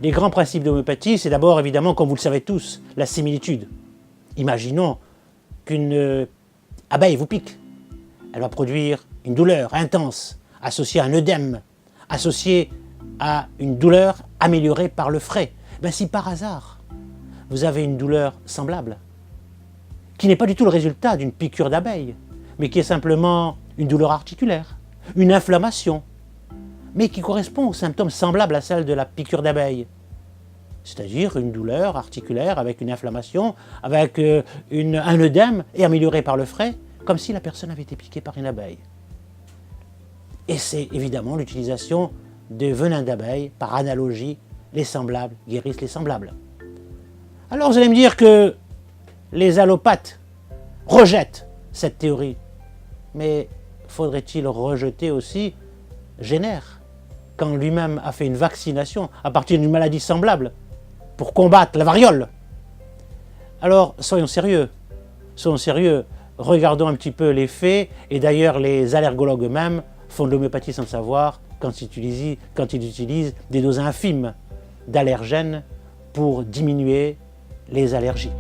Les grands principes d'homéopathie, c'est d'abord évidemment, comme vous le savez tous, la similitude. Imaginons qu'une abeille vous pique. Elle va produire une douleur intense, associée à un œdème, associée à une douleur améliorée par le frais. Ben, si par hasard, vous avez une douleur semblable, qui n'est pas du tout le résultat d'une piqûre d'abeille, mais qui est simplement une douleur articulaire, une inflammation, mais qui correspond aux symptômes semblables à celles de la piqûre d'abeille. C'est-à-dire une douleur articulaire avec une inflammation, avec un œdème et améliorée par le frais, comme si la personne avait été piquée par une abeille. Et c'est évidemment l'utilisation de venin d'abeille, par analogie, les semblables guérissent les semblables. Alors vous allez me dire que les allopathes rejettent cette théorie, mais faudrait-il rejeter aussi Jenner, quand lui-même a fait une vaccination à partir d'une maladie semblable pour combattre la variole? Alors soyons sérieux, regardons un petit peu les faits, et d'ailleurs les allergologues eux-mêmes font de l'homéopathie sans le savoir quand ils utilisent des doses infimes d'allergènes pour diminuer les allergies.